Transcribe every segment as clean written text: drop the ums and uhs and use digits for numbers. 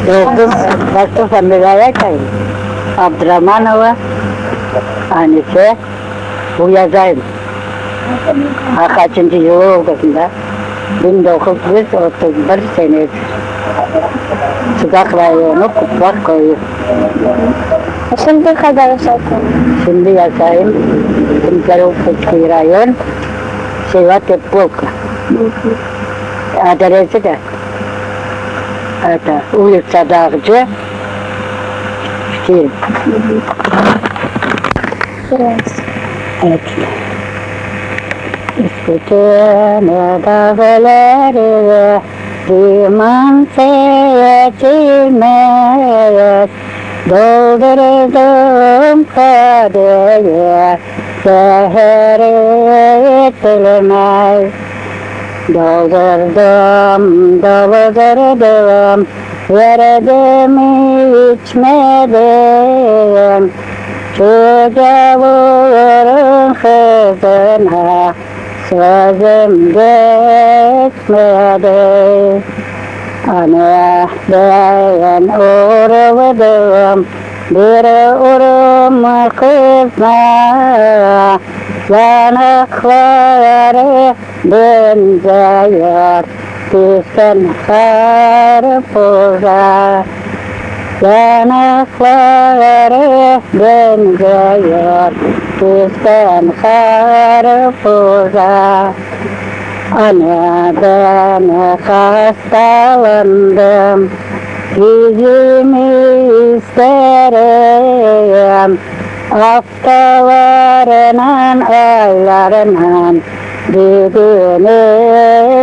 Doğdum, baktım Familya'ya kayın. Abdurrahmanova, annesi, bu yazayım. Kaçıncı yılı olduğunda, 1931 senesi. Sokak rayonu, Kutlak Koyu. Şimdi kadar yaşadın? Şimdi yazayım, Kumkarokutki rayon, Sevastopolka. Adresi de, улица Dağcı, Şirin. Evet. İstediğine dağları, liman seçilmez, doldurdum kadehe, seher ettilemez. Doldurdum, doldurdum, verdim içmedim. Şu gavurun kızına sözüm geçmedi. Ana ben uğradım, bir uğrum kızına, yanakları benziyor pisten karpuza. Yanakları benziyor pisten karpuza. Ana ben hastalandım, yüzümü isterim. Haftalarla, aylarla gidini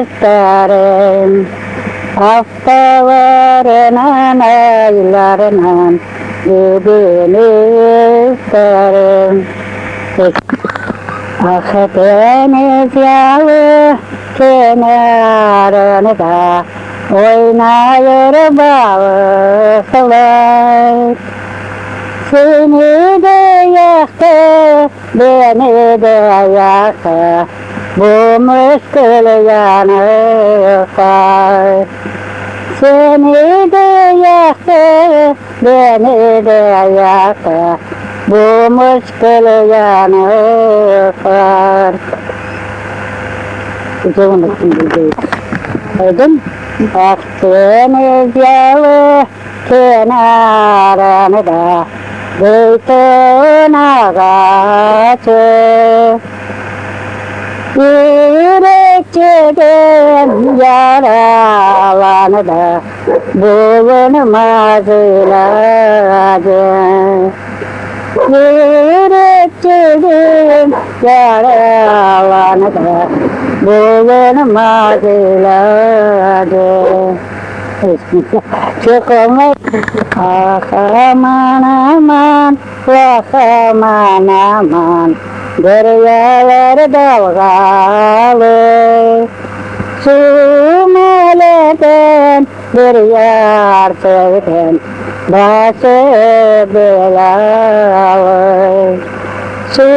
isterim. Haftalarla, aylarla gidini isterim. Ah deniz yalı kenarında oynayır balıklar. Seni de yaktı, beni de yaktı, bu müşkül yanıklar. Seni de yaktı, beni de yaktı, bu müşkül yanıklar. Güzel unuttum bir Aydın, Akdeniz yalı kenarında zeytin ağacı. Yürekçeden yaralandı, bulunmaz ilacı. Yürekçeden yaralandı, bulunmaz ilacı. Çok olmaz. Ah aman aman, vah aman aman, deryalar dalgalı. Su meleden bir yar sevdim, başı belalı. Su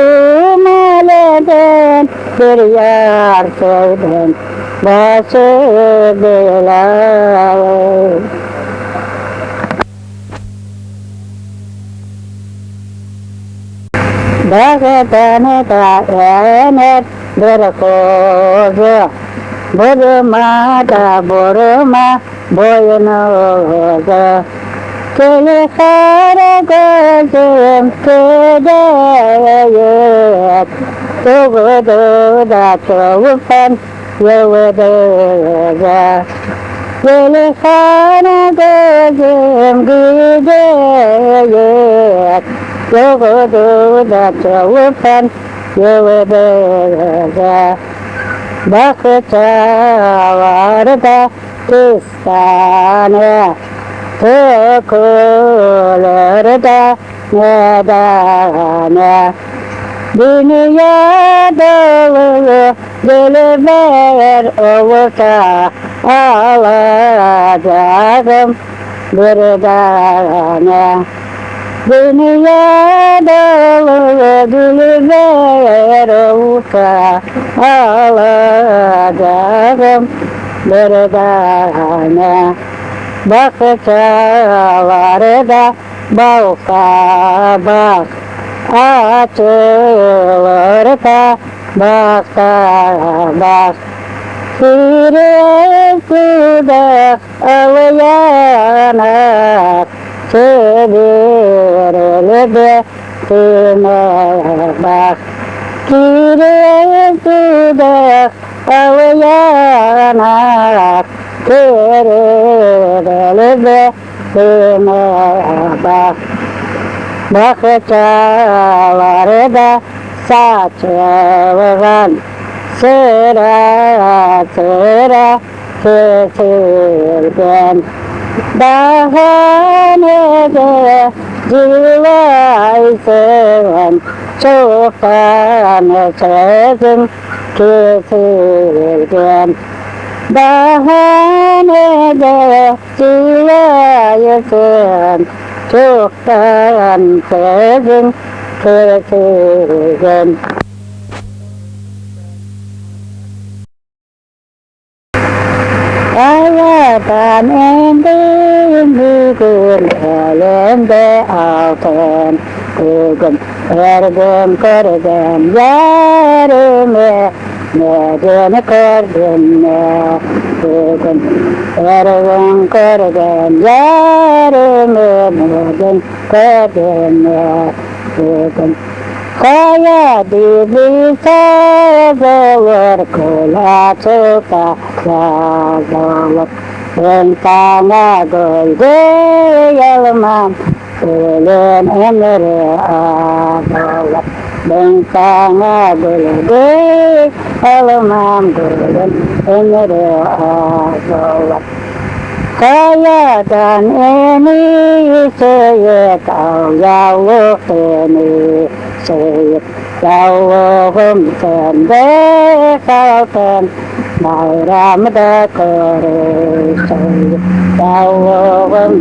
meleden bir yar sevdim, başı belalı. Dağdan da ener bir kuzu, burma da burma boynuzu. Kili kara gözüm kudayet, tuğdu da tuğupen yıldızı. Kili kara gözüm kudayet, tuğdu da tuğupen yıldızı. Bakçalarda kestane, tokulur da nedane. Dünya dolu gülüver olursa alacağım bir tane. Dünya dolu gülüver olursa alacağım bir tane. bakışalarda balka bak açılırsa bakta bak Sürüsüde ağlayanak çevirili de sine bak Sürüsüde ağlayanak çevirili de sine bak Bakıcılarda saçılan sıra sıra kesilgen Daha ne de cilaysın çoktan sözüm kesilgen Daha ne de cilaysın çoktan sözüm kesilgen Hayattan endim bugün elimde altın Bugün verdim kırdım yarımı Neden kırdım ne Bugün verdim kırdım yarımı Neden kırdım ne Bugün Kaya dibi savulur kula çıka savulur Ben sana gölge yalmam Gülün emri ağlar Ben sana gölge yalmam Gülün emri ağlar Kayadan en iyisi al yavrum seni Seyit yavrum sende kalsın Bayramda koruysun Yavrum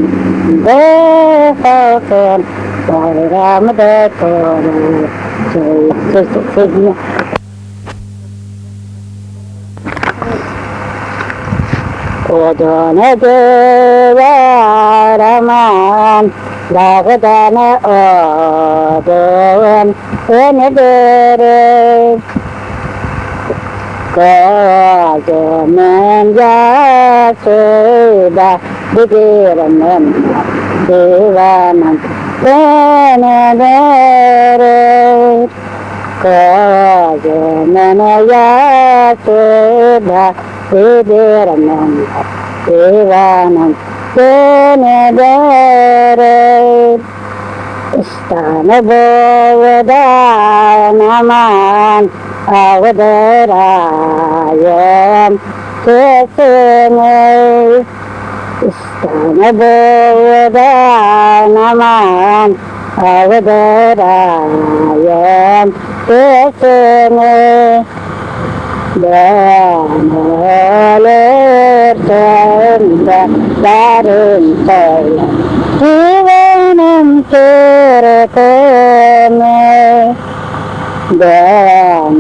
sende kalsın Bayramda koruysun Odunu duvaraman, dağdana odun önebilir. Gözümün yaşıyla birimin divanım beni verir. Gözümün yaşıyla birimin divanım beni verir. İstanbul'dan aman ağdırayım sesini. İstanbul'dan aman ağdırayım sesini. Ben ölürsem de derin söyle Güvenim Türk'üme Ben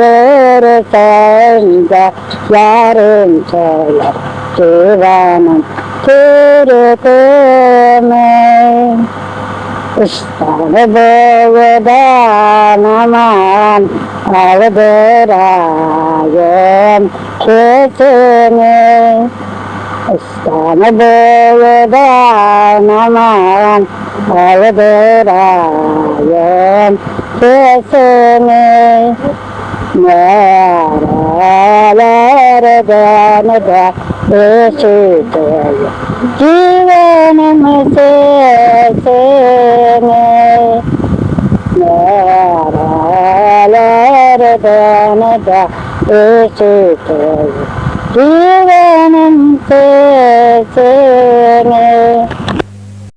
ölürsem de yarın söyle Güvenim Türk'üme İstanbul'dan aman ağdırayım sesini. İstanbul'dan aman ağdırayım sesini. Nerelerden de üşütüyor güvenim sesini. Nerelerden de üşütüyor güvenim sesini.